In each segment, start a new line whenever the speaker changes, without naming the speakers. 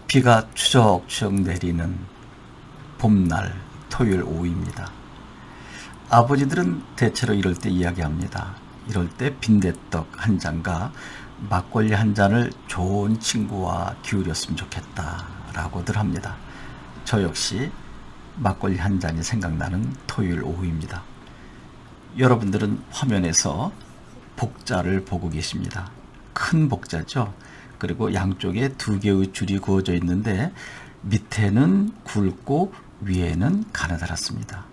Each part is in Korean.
비가 추적추적 내리는 봄날 토요일 오후입니다. 아버지들은 대체로 이럴 때 이야기합니다. 이럴 때 빈대떡 한 잔과 막걸리 한 잔을 좋은 친구와 기울였으면 좋겠다 라고들 합니다. 저 역시 막걸리 한 잔이 생각나는 토요일 오후입니다. 여러분들은 화면에서 복자를 보고 계십니다. 큰 복자죠. 그리고 양쪽에 두 개의 줄이 그어져 있는데 밑에는 굵고 위에는 가느다랗습니다.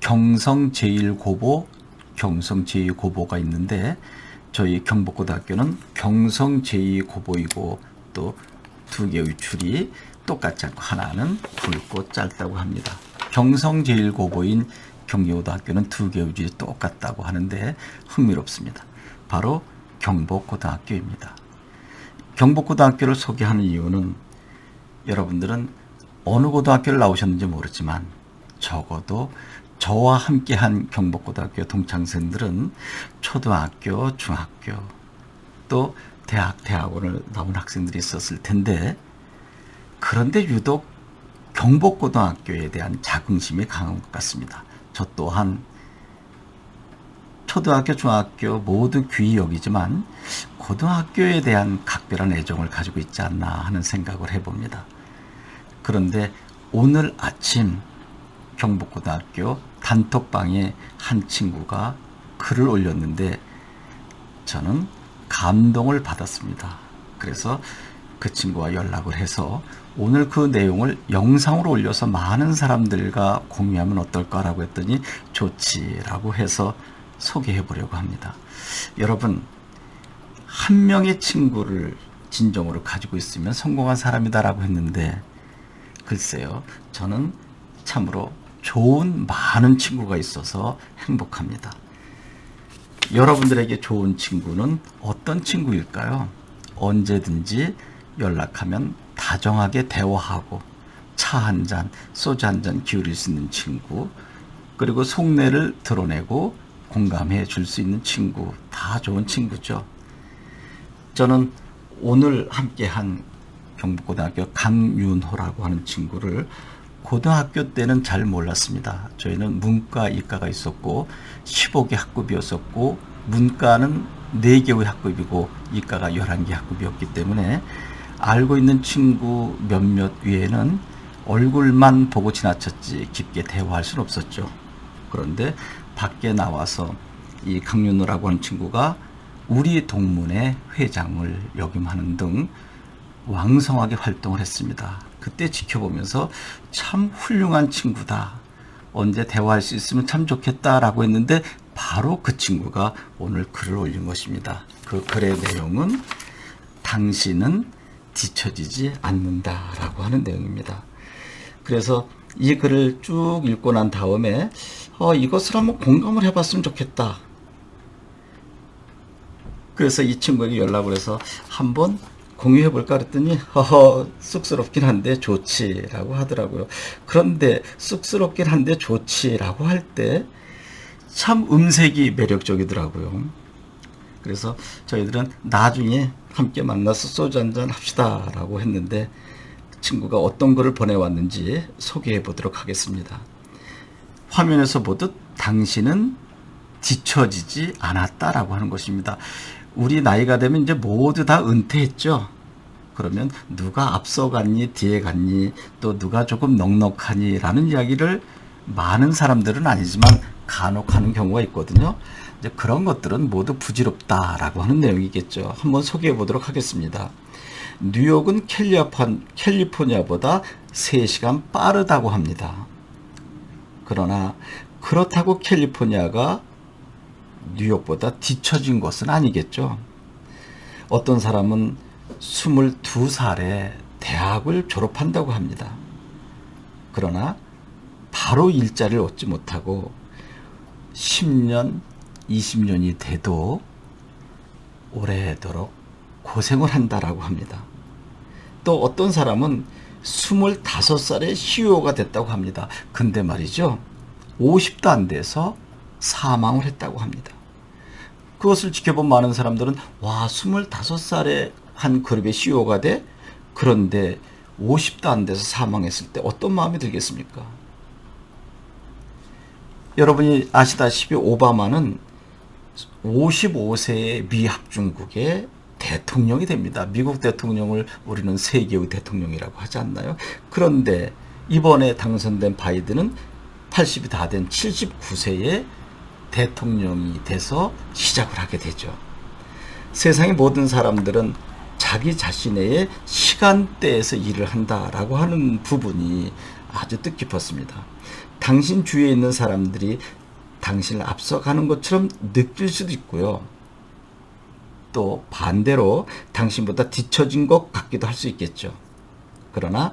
경성 제1고보, 경성 제2고보가 있는데 저희 경복고등학교는 경성 제2고보이고 또 두 개의 줄이 똑같지 않고 하나는 굵고 짧다고 합니다. 경성 제1고보인 경기고등학교는 두 개의 줄이 똑같다고 하는데 흥미롭습니다. 바로 경복고등학교입니다. 경복고등학교를 소개하는 이유는 여러분들은 어느 고등학교를 나오셨는지 모르지만 적어도 저와 함께한 경복고등학교 동창생들은 초등학교, 중학교, 또 대학원을 나온 학생들이 있었을 텐데 그런데 유독 경복고등학교에 대한 자긍심이 강한 것 같습니다. 저 또한 초등학교, 중학교 모두 귀히 여기지만 고등학교에 대한 각별한 애정을 가지고 있지 않나 하는 생각을 해봅니다. 그런데 오늘 아침 경복고등학교 단톡방에 한 친구가 글을 올렸는데 저는 감동을 받았습니다. 그래서 그 친구와 연락을 해서 오늘 그 내용을 영상으로 올려서 많은 사람들과 공유하면 어떨까라고 했더니 좋지라고 해서 소개해 보려고 합니다. 여러분, 한 명의 친구를 진정으로 가지고 있으면 성공한 사람이다라고 했는데 글쎄요, 저는 참으로 좋은 많은 친구가 있어서 행복합니다. 여러분들에게 좋은 친구는 어떤 친구일까요? 언제든지 연락하면 다정하게 대화하고 차 한 잔, 소주 한 잔 기울일 수 있는 친구, 그리고 속내를 드러내고 공감해 줄 수 있는 친구, 다 좋은 친구죠. 저는 오늘 함께한 경북고등학교 강윤호라고 하는 친구를 고등학교 때는 잘 몰랐습니다. 저희는 문과, 이과가 있었고 15개 학급이었었고 문과는 4개의 학급이고 이과가 11개 학급이었기 때문에 알고 있는 친구 몇몇 위에는 얼굴만 보고 지나쳤지 깊게 대화할 수는 없었죠. 그런데 밖에 나와서 이 강윤호라고 하는 친구가 우리 동문회 회장을 역임하는 등 왕성하게 활동을 했습니다. 그때 지켜보면서 참 훌륭한 친구다. 언제 대화할 수 있으면 참 좋겠다라고 했는데 바로 그 친구가 오늘 글을 올린 것입니다. 그 글의 내용은 당신은 뒤처지지 않는다라고 하는 내용입니다. 그래서 이 글을 쭉 읽고 난 다음에 이것을 한번 공감을 해봤으면 좋겠다. 그래서 이 친구에게 연락을 해서 한번 공유해볼까 그랬더니 쑥스럽긴 한데 좋지라고 하더라고요. 그런데 쑥스럽긴 한데 좋지라고 할 때 참 음색이 매력적이더라고요. 그래서 저희들은 나중에 함께 만나서 소주 한잔 합시다 라고 했는데 친구가 어떤 글을 보내왔는지 소개해 보도록 하겠습니다. 화면에서 보듯 당신은 뒤처지지 않았다라고 하는 것입니다. 우리 나이가 되면 이제 모두 다 은퇴했죠. 그러면 누가 앞서 갔니, 뒤에 갔니, 또 누가 조금 넉넉하니 라는 이야기를 많은 사람들은 아니지만 간혹 하는 경우가 있거든요. 이제 그런 것들은 모두 부질없다라고 하는 내용이겠죠. 한번 소개해 보도록 하겠습니다. 뉴욕은 캘리포니아보다 3시간 빠르다고 합니다. 그러나 그렇다고 캘리포니아가 뉴욕보다 뒤처진 것은 아니겠죠. 어떤 사람은 22살에 대학을 졸업한다고 합니다. 그러나 바로 일자리를 얻지 못하고 10년, 20년이 돼도 오래도록 고생을 한다라고 합니다. 또 어떤 사람은 25살에 CEO가 됐다고 합니다. 근데 말이죠, 50도 안 돼서 사망을 했다고 합니다. 그것을 지켜본 많은 사람들은 와, 25살에 한 그룹의 CEO가 돼? 그런데 50도 안 돼서 사망했을 때 어떤 마음이 들겠습니까? 여러분이 아시다시피 오바마는 55세의 미 합중국의 대통령이 됩니다. 미국 대통령을 우리는 세계의 대통령이라고 하지 않나요? 그런데 이번에 당선된 바이든은 80이 다 된 79세의 대통령이 돼서 시작을 하게 되죠. 세상의 모든 사람들은 자기 자신의 시간대에서 일을 한다라고 하는 부분이 아주 뜻깊었습니다. 당신 주위에 있는 사람들이 당신을 앞서가는 것처럼 느낄 수도 있고요. 또 반대로 당신보다 뒤처진 것 같기도 할 수 있겠죠. 그러나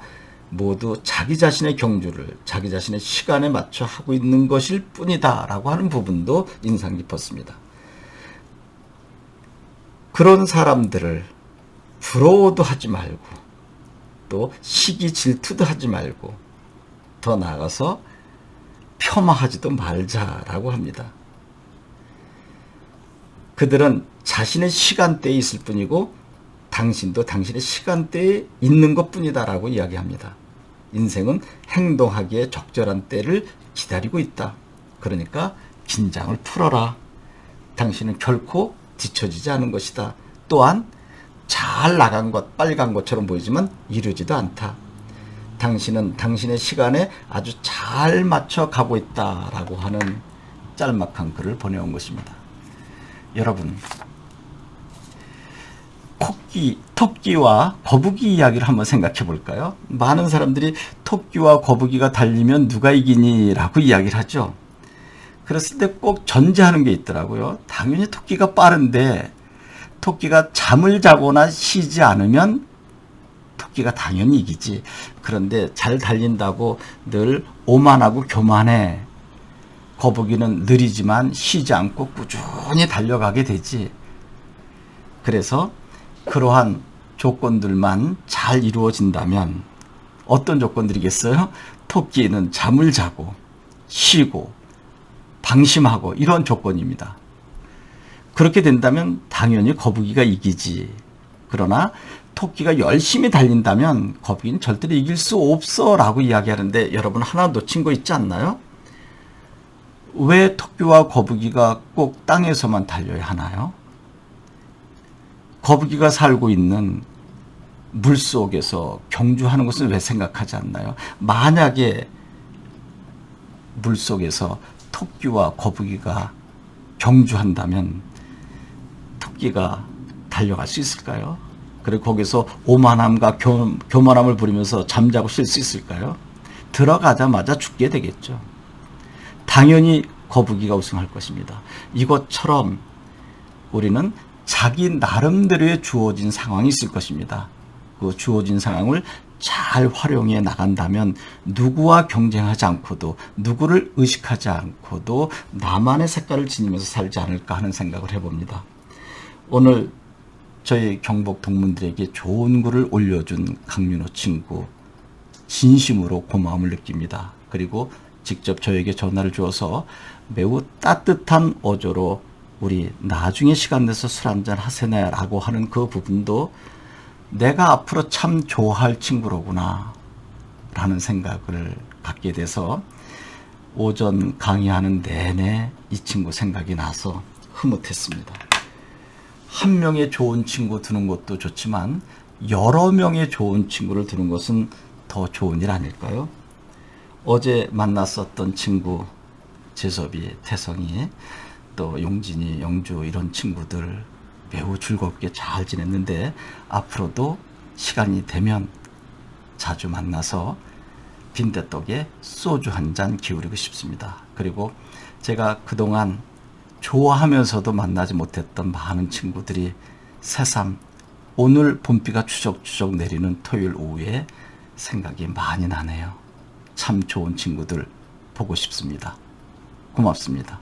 모두 자기 자신의 경주를 자기 자신의 시간에 맞춰 하고 있는 것일 뿐이다 라고 하는 부분도 인상 깊었습니다. 그런 사람들을 부러워도 하지 말고 또 시기 질투도 하지 말고 더 나아가서 폄하하지도 말자라고 합니다. 그들은 자신의 시간대에 있을 뿐이고 당신도 당신의 시간대에 있는 것뿐이다 라고 이야기합니다. 인생은 행동하기에 적절한 때를 기다리고 있다. 그러니까 긴장을 풀어라. 당신은 결코 뒤처지지 않은 것이다. 또한 잘 나간 것, 빨리 간 것처럼 보이지만 이루지도 않다. 당신은 당신의 시간에 아주 잘 맞춰 가고 있다라고 하는 짤막한 글을 보내온 것입니다. 여러분, 토끼와 거북이 이야기를 한번 생각해 볼까요? 많은 사람들이 토끼와 거북이가 달리면 누가 이기니? 라고 이야기를 하죠. 그랬을 때 꼭 전제하는 게 있더라고요. 당연히 토끼가 빠른데 토끼가 잠을 자거나 쉬지 않으면 토끼가 당연히 이기지. 그런데 잘 달린다고 늘 오만하고 교만해. 거북이는 느리지만 쉬지 않고 꾸준히 달려가게 되지. 그래서 그러한 조건들만 잘 이루어진다면 어떤 조건들이겠어요? 토끼는 잠을 자고 쉬고 방심하고 이런 조건입니다. 그렇게 된다면 당연히 거북이가 이기지. 그러나 토끼가 열심히 달린다면 거북이는 절대로 이길 수 없어 라고 이야기하는데 여러분 하나 놓친 거 있지 않나요? 왜 토끼와 거북이가 꼭 땅에서만 달려야 하나요? 거북이가 살고 있는 물속에서 경주하는 것은 왜 생각하지 않나요? 만약에 물속에서 토끼와 거북이가 경주한다면 토끼가 달려갈 수 있을까요? 그리고 거기서 오만함과 교만함을 부리면서 잠자고 쉴 수 있을까요? 들어가자마자 죽게 되겠죠. 당연히 거북이가 우승할 것입니다. 이것처럼 우리는 자기 나름대로의 주어진 상황이 있을 것입니다. 그 주어진 상황을 잘 활용해 나간다면 누구와 경쟁하지 않고도 누구를 의식하지 않고도 나만의 색깔을 지니면서 살지 않을까 하는 생각을 해봅니다. 오늘 저희 경복 동문들에게 좋은 글을 올려준 강윤호 친구 진심으로 고마움을 느낍니다. 그리고 직접 저에게 전화를 주어서 매우 따뜻한 어조로 우리 나중에 시간 내서 술 한잔 하세요 라고 하는 그 부분도 내가 앞으로 참 좋아할 친구로구나 라는 생각을 갖게 돼서 오전 강의하는 내내 이 친구 생각이 나서 흐뭇했습니다. 한 명의 좋은 친구 두는 것도 좋지만 여러 명의 좋은 친구를 두는 것은 더 좋은 일 아닐까요? 어제 만났었던 친구 재섭이, 태성이, 또 용진이, 영주 이런 친구들 매우 즐겁게 잘 지냈는데 앞으로도 시간이 되면 자주 만나서 빈대떡에 소주 한 잔 기울이고 싶습니다. 그리고 제가 그동안 좋아하면서도 만나지 못했던 많은 친구들이 새삼 오늘 봄비가 추적추적 내리는 토요일 오후에 생각이 많이 나네요. 참 좋은 친구들 보고 싶습니다. 고맙습니다.